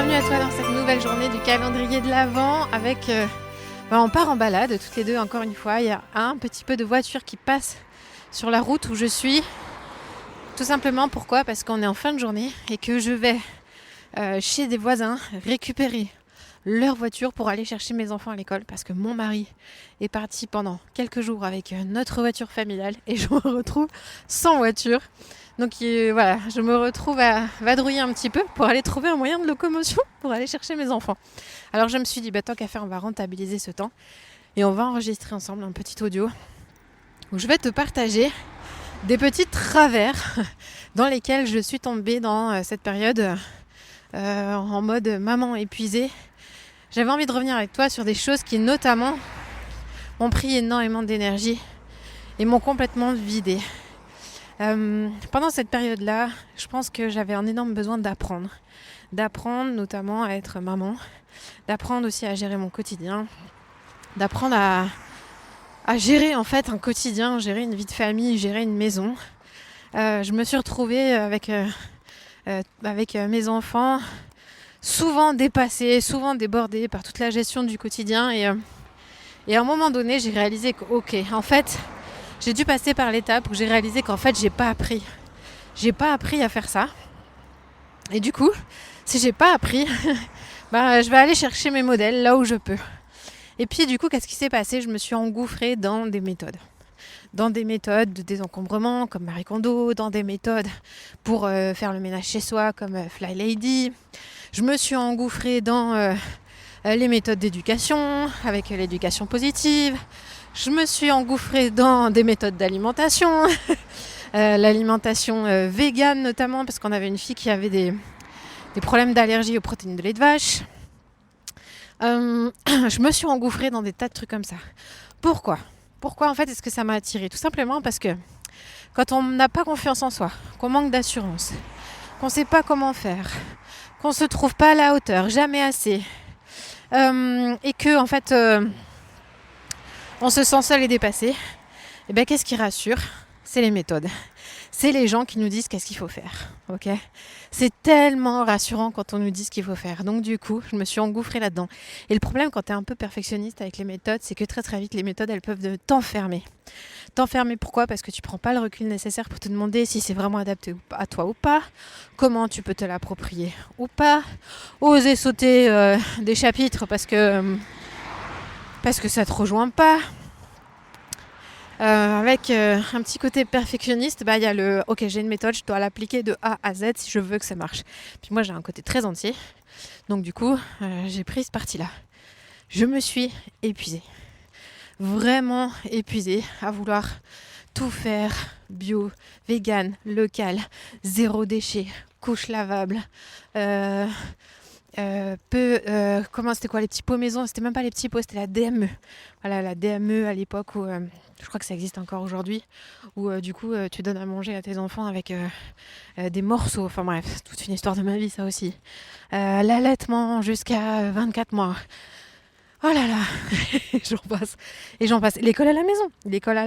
Bienvenue à toi dans cette nouvelle journée du calendrier de l'Avent avec... on part en balade toutes les deux encore une fois. Il y a un petit peu de voiture qui passe sur la route où je suis. Tout simplement pourquoi ? Parce qu'on est en fin de journée et que je vais chez des voisins récupérer leur voiture pour aller chercher mes enfants à l'école parce que mon mari est parti pendant quelques jours avec notre voiture familiale et je me retrouve sans voiture. Donc voilà, je me retrouve à vadrouiller un petit peu pour aller trouver un moyen de locomotion pour aller chercher mes enfants. Alors je me suis dit, tant qu'à faire, on va rentabiliser ce temps et on va enregistrer ensemble un petit audio où je vais te partager des petits travers dans lesquels je suis tombée dans cette période en mode maman épuisée. J'avais envie de revenir avec toi sur des choses qui notamment m'ont pris énormément d'énergie et m'ont complètement vidée. Pendant cette période-là, je pense que j'avais un énorme besoin d'apprendre notamment à être maman, d'apprendre aussi à gérer mon quotidien, d'apprendre à gérer en fait un quotidien, gérer une vie de famille, gérer une maison. Je me suis retrouvée avec mes enfants souvent dépassée, souvent débordée par toute la gestion du quotidien et à un moment donné j'ai réalisé que en fait j'ai dû passer par l'étape où j'ai réalisé qu'en fait j'ai pas appris à faire ça et du coup si j'ai pas appris je vais aller chercher mes modèles là où je peux. Et puis du coup qu'est-ce qui s'est passé ? Je me suis engouffrée dans des méthodes de désencombrement comme Marie Kondo, dans des méthodes pour faire le ménage chez soi comme Fly Lady. Je me suis engouffrée dans les méthodes d'éducation avec l'éducation positive. Je me suis engouffrée dans des méthodes d'alimentation, l'alimentation végane notamment parce qu'on avait une fille qui avait des problèmes d'allergie aux protéines de lait de vache. Je me suis engouffrée dans des tas de trucs comme ça. Pourquoi en fait est-ce que ça m'a attirée ? Tout simplement parce que quand on n'a pas confiance en soi, qu'on manque d'assurance, qu'on ne sait pas comment faire, qu'on ne se trouve pas à la hauteur, jamais assez, et que en fait on se sent seul et dépassé, et qu'est-ce qui rassure ? C'est les méthodes. C'est les gens qui nous disent qu'est-ce qu'il faut faire. Ok ? C'est tellement rassurant quand on nous dit ce qu'il faut faire. Donc du coup, je me suis engouffrée là-dedans. Et le problème quand tu es un peu perfectionniste avec les méthodes, c'est que très très vite, les méthodes, elles peuvent t'enfermer. T'enfermer pourquoi ? Parce que tu prends pas le recul nécessaire pour te demander si c'est vraiment adapté à toi ou pas, comment tu peux te l'approprier ou pas, oser sauter des chapitres parce que ça te rejoint pas. Avec un petit côté perfectionniste, il y a le « ok, j'ai une méthode, je dois l'appliquer de A à Z si je veux que ça marche ». Puis moi, j'ai un côté très entier. Donc du coup, j'ai pris ce parti-là. Je me suis épuisée. Vraiment épuisée à vouloir tout faire bio, vegan, local, zéro déchet, couche lavable, c'était quoi les petits pots maison ? C'était même pas les petits pots, c'était la DME. Voilà, la DME à l'époque où je crois que ça existe encore aujourd'hui, où du coup tu donnes à manger à tes enfants avec des morceaux. Enfin bref, toute une histoire de ma vie ça aussi. L'allaitement jusqu'à 24 mois. Oh là là, j'en passe. L'école à la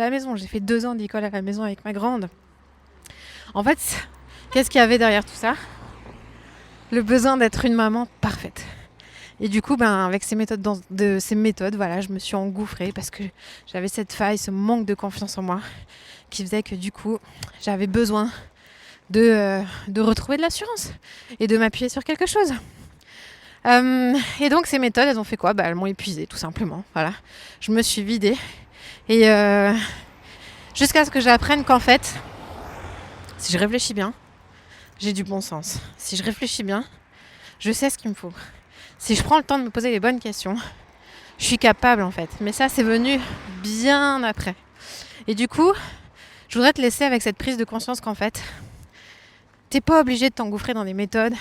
maison. J'ai fait 2 ans d'école à la maison avec ma grande. En fait, qu'est-ce qu'il y avait derrière tout ça ? Le besoin d'être une maman parfaite. Et du coup, avec ces méthodes, voilà, je me suis engouffrée parce que j'avais cette faille, ce manque de confiance en moi qui faisait que du coup, j'avais besoin de retrouver de l'assurance et de m'appuyer sur quelque chose. Et donc, ces méthodes, elles ont fait quoi ? Elles m'ont épuisée, tout simplement. Voilà. Je me suis vidée. Et jusqu'à ce que j'apprenne qu'en fait, si je réfléchis bien, j'ai du bon sens. Si je réfléchis bien, je sais ce qu'il me faut. Si je prends le temps de me poser les bonnes questions, je suis capable en fait. Mais ça, c'est venu bien après. Et du coup, je voudrais te laisser avec cette prise de conscience qu'en fait, t'es pas obligé de t'engouffrer dans des méthodes.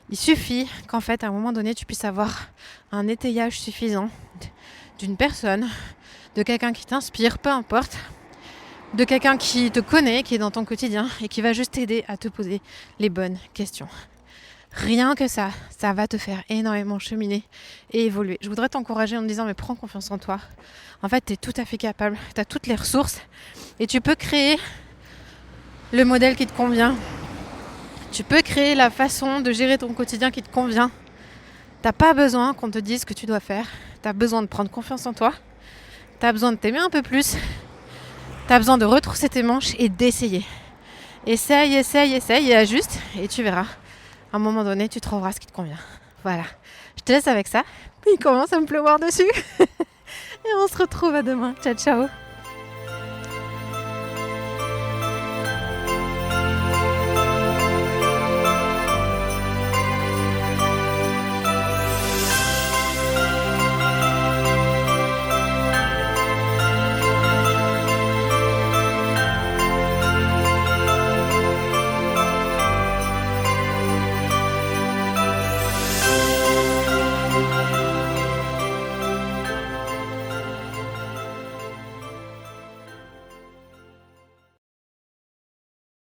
Il suffit qu'en fait, à un moment donné, tu puisses avoir un étayage suffisant d'une personne, de quelqu'un qui t'inspire, peu importe, de quelqu'un qui te connaît, qui est dans ton quotidien et qui va juste t'aider à te poser les bonnes questions. Rien que ça va te faire énormément cheminer et évoluer. Je voudrais t'encourager en me disant mais prends confiance en toi. En fait, tu es tout à fait capable, tu as toutes les ressources et tu peux créer le modèle qui te convient. Tu peux créer la façon de gérer ton quotidien qui te convient. T'as pas besoin qu'on te dise ce que tu dois faire. T'as besoin de prendre confiance en toi. T'as besoin de t'aimer un peu plus. T'as besoin de retrousser tes manches et d'essayer. Essaye et ajuste et tu verras. À un moment donné, tu trouveras ce qui te convient. Voilà. Je te laisse avec ça. Il commence à me pleuvoir dessus. Et on se retrouve à demain. Ciao, ciao.